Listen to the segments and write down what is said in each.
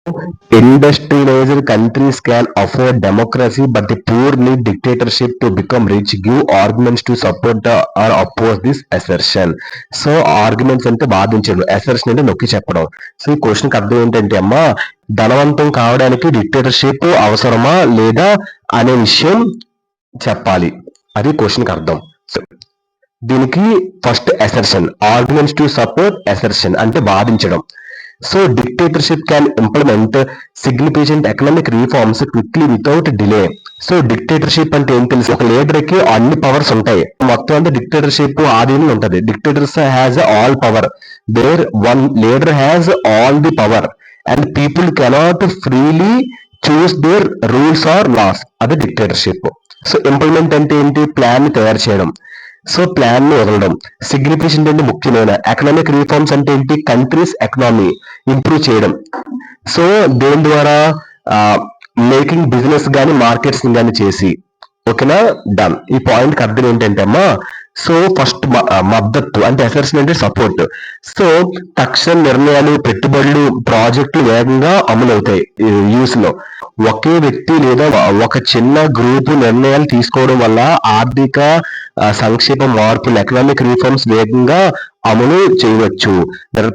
Industrialized countries can afford democracy, but the poor need dictatorship to become rich. Give arguments to support or oppose this assertion. So arguments అంటే వాదించడం, assertion అంటే నొక్కి చెప్పడం. So ఈ క్వశ్చన్కి అర్థం ఏంటంటే అమ్మా, ధనవంతం కావడానికి డిక్టేటర్షిప్ అవసరమా లేదా అనే విషయం చెప్పాలి. అది క్వశ్చన్కి అర్థం. సో దీనికి first assertion, arguments to support assertion అంటే వాదించడం. So dictatorship can implement significant economic reforms quickly without delay. So dictatorship అంటే ఏం తెలుసు, ఒక లీడర్ కి అన్ని పవర్స్ ఉంటాయి, మొత్తం అంతా డిక్టేటర్షిప్ ఆధీనంలో ఉంటది. Dictators has all power, there one leader has all the power and people cannot freely choose their rules are laws. అది డిక్టేటర్షిప్. సో ఇంప్లిమెంట్ అంటే ఏంటి, ప్లాన్ తయారు చేయడం. సో ప్లాన్ ని వదలడం. సిగ్నిఫికెంట్ అంటే ముఖ్యమైన. ఎకనామిక్ రిఫార్మ్స్ అంటే ఏంటి, కంట్రీస్ ఎకనామీ ఇంప్రూవ్ చేయడం. సో దేని ద్వారా, మేకింగ్ బిజినెస్ కానీ మార్కెట్స్ కానీ చేసి. ఓకేనా, డన్. ఈ పాయింట్ కి అర్థం ఏంటంటే అమ్మా, సో ఫస్ట్ మద్దతు అంటే అసర్షన్ అంటే సపోర్ట్. సో తక్షణ నిర్ణయాలు, పెట్టుబడులు, ప్రాజెక్టులు వేగంగా అమలవుతాయి యూస్ లో. ఒకే వ్యక్తి లేదా ఒక చిన్న గ్రూపు నిర్ణయాలు తీసుకోవడం వల్ల ఆర్థిక సంక్షేమ మార్పులు, ఎకనామిక్ రిఫార్మ్స్ వేగంగా అమలు చేయవచ్చు.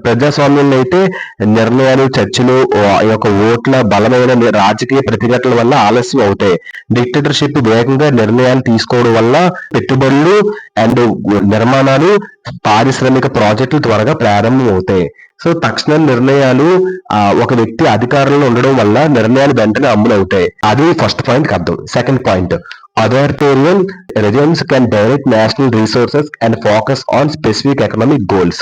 ప్రజాస్వామ్యంలో అయితే నిర్ణయాలు, చర్చలు, యొక్క ఓట్ల బలమైన రాజకీయ ప్రతిఘటనల వల్ల ఆలస్యం అవుతాయి. డిక్టేటర్షిప్ వేగంగా నిర్ణయాలు తీసుకోవడం వల్ల పెట్టుబడులు అండ్ నిర్మాణాలు, పారిశ్రామిక ప్రాజెక్టులు త్వరగా ప్రారంభం అవుతాయి. సో తక్షణ నిర్ణయాలు, ఒక వ్యక్తి అధికారంలో ఉండడం వల్ల నిర్ణయాలు వెంటనే అమలు అవుతాయి. అది ఫస్ట్ పాయింట్ అర్థం. Second point, authoritarian regimes can direct national resources and focus on specific economic goals.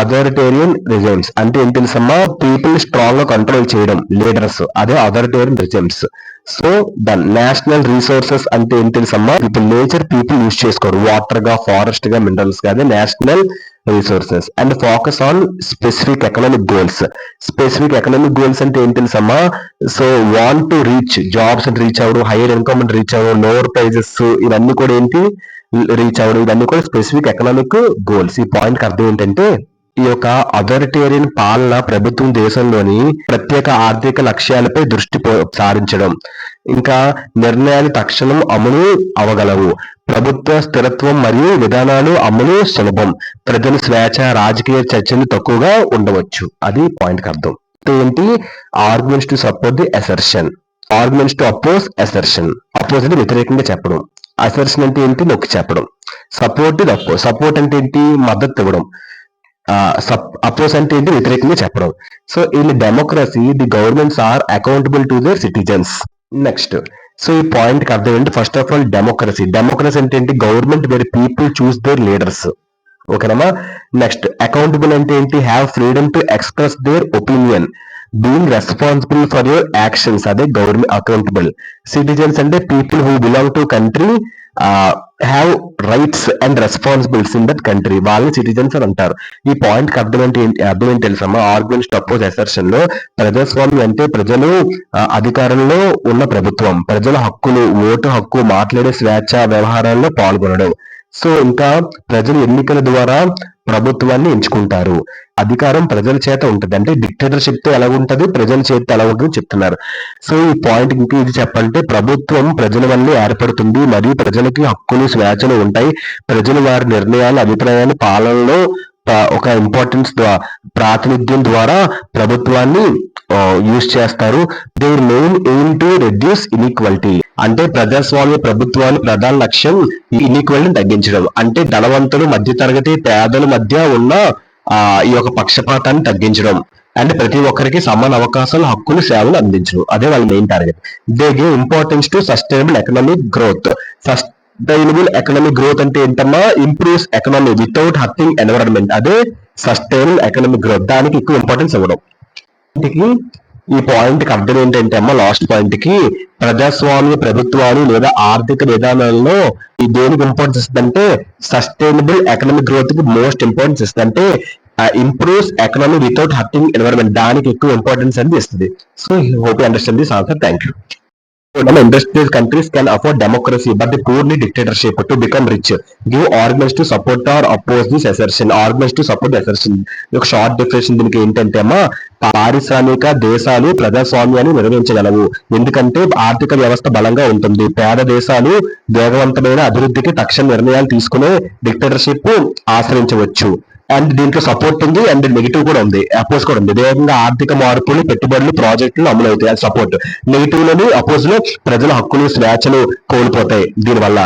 Authoritarian regimes అంటే ఏం తెలుసమ్మా, పీపుల్ స్ట్రాంగ్ గా కంట్రోల్ చేయడం, లీడర్స్, అదే authoritarian regimes. So the national resources అంటే ఏం తెలుసమ్మా, పీపుల్, నేచర్ పీపుల్ యూజ్ చేసుకోరు, వాటర్ గా, ఫారెస్ట్ గా, మినరల్స్ గా, అదే national resources. And focus on specific economic goals. Specific economic goals అంటే ఏం తెలుసమ్మా, so want to reach jobs అంటే రీచ్ అవ్వడం, హైయర్ ఇన్కమ్ అంటే రీచ్ అవ్వడం, లోవర్ ప్రైజెస్, ఇవన్నీ కూడా ఏంటి, రీచ్ అవ్వడం, ఇవన్నీ కూడా స్పెసిఫిక్ ఎకనామిక్ గోల్స్. ఈ పాయింట్ కి అర్థం ఏంటంటే, ఈ యొక్క అథారిటేరియన్ పాలన ప్రభుత్వం దేశంలోని ప్రత్యేక ఆర్థిక లక్ష్యాలపై దృష్టి సారించడం, ఇంకా నిర్ణయాలు తక్షణం అమలు అవగలవు, ప్రభుత్వ స్థిరత్వం మరియు విధానాలు అమలు సులభం, ప్రజల స్వేచ్ఛ, రాజకీయ చర్చలు తక్కువగా ఉండవచ్చు. అది పాయింట్ కి అర్థం. ఏంటి, arguments to support the assertion, arguments to oppose assertion. Oppose అంటే వ్యతిరేకంగా చెప్పడం, అసర్షన్ అంటే ఏంటి, నొక్కి చెప్పడం. సపోర్ట్ సపోర్ట్ అంటే ఏంటి, మద్దతు ఇవ్వడం. అపోజ్ అంటే ఏంటి, వ్యతిరేకంగా చెప్పడం. So in democracy the governments are accountable to their citizens. Next, so ఈ పాయింట్ కి అర్థం ఏంటి, first of all democracy. Democracy అంటే ఏంటి, government where people choose their leaders. ఓకేనమ్మా. నెక్స్ట్, అకౌంటబుల్ అంటే ఏంటి, have freedom to express their opinion, being responsible for your actions, అదే గవర్నమెంట్ అకౌంటబుల్. సిటిజన్స్ అంటే people who belong to country, have rights and responsibilities in that country, వాళ్ళని citizens అని అంటారు. ఈ point కి అర్థం ఏంటి తెలుసమ్మా, ఆర్గ్యుమెంట్స్ అపోజ్ అసర్షన్ లో, ప్రజాస్వామ్యం అంటే ప్రజలు అధికారంలో ఉన్న ప్రభుత్వం, ప్రజల హక్కులు, ఓటు హక్కు, మాట్లాడే స్వేచ్ఛ, వ్యవహారాల్లో పాల్గొనడం. సో ఇంకా ప్రజలు ఎన్నికల ద్వారా ప్రభుత్వాన్ని ఎంచుకుంటారు, అధికారం ప్రజల చేత ఉంటుంది. అంటే డిక్టేటర్షిప్ తో ఎలా ఉంటది, ప్రజల చేతితో ఎలా ఉంటుంది చెప్తున్నారు. సో ఈ పాయింట్ ఇంకా ఇది చెప్పాలంటే, ప్రభుత్వం ప్రజల వల్లే ఏర్పడుతుంది మరియు ప్రజలకి హక్కులు, స్వేచ్ఛలు ఉంటాయి. ప్రజలు వారి నిర్ణయాలు, అభిప్రాయాలు, పాలనలో ఒక ఇంపార్టెన్స్ ప్రాతినిధ్యం ద్వారా ప్రభుత్వాన్ని యూజ్ చేస్తారు. Their main aim to reduce inequality. అంటే ప్రజాస్వామ్య ప్రభుత్వాలు ప్రధాన లక్ష్యం ఇన్ఈక్వాలిటీని తగ్గించడం. అంటే ధనవంతులు, మధ్యతరగతి, పేదల మధ్య ఉన్న ఈ యొక్క పక్షపాతాన్ని తగ్గించడం. అంటే ప్రతి ఒక్కరికి సమాన అవకాశాలు, హక్కులు, సేవలు అందించడం, అదే వాళ్ళ main target. They give importance to sustainable economic growth. Sustainable economic growth అంటే ఏంటమ్మా, improves economy without hurting environment, అదే సస్టైనబుల్ ఎకనామిక్ గ్రోత్. దానికి ఎక్కువ ఇంపార్టెన్స్ ఇవ్వడం. ఈ పాయింట్ కి అర్థం ఏంటంటే అమ్మ, లాస్ట్ పాయింట్ కి, ప్రజాస్వామ్య ప్రభుత్వాలు లేదా ఆర్థిక విధానాల్లో ఈ దేనికి ఇంపార్టెన్స్ ఇస్తుందంటే, సస్టైనబుల్ ఎకనామిక్ గ్రోత్ కి మోస్ట్ ఇంపార్టెన్స్ ఇస్తుందంటే, improves economy without hurting environment, దానికి ఎక్కువ ఇంపార్టెన్స్ అనేది ఇస్తుంది. So hope you understand this answer. Thank you. Industrial countries can afford democracy, but the poor need dictatorship to become rich. Give arguments to support or oppose this assertion. Arguments to support the assertion. ఒక short definition దీనికి ఏంటంటే అమ్మా, పారిశ్రామిక దేశాలు ప్రజాస్వామ్యాన్ని నిర్వహించగలవు, ఎందుకంటే ఆర్థిక వ్యవస్థ బలంగా ఉంటుంది. పేద దేశాలు వేగవంతమైన అభివృద్ధికి తక్షణ నిర్ణయాలు తీసుకునే డిక్టేటర్షిప్ ఆశ్రయించవచ్చు. అండ్ దీంట్లో సపోర్ట్ ఉంది అండ్ నెగిటివ్ కూడా ఉంది, అపోజ్ కూడా ఉంది. వేగంగా ఆర్థిక మార్పులు, పెట్టుబడులు, ప్రాజెక్టులు అమలవుతాయి, అది సపోర్ట్. నెగిటివ్ లోని అపోజ్ లో ప్రజల హక్కులు, స్వేచ్ఛలు కోల్పోతాయి దీనివల్ల.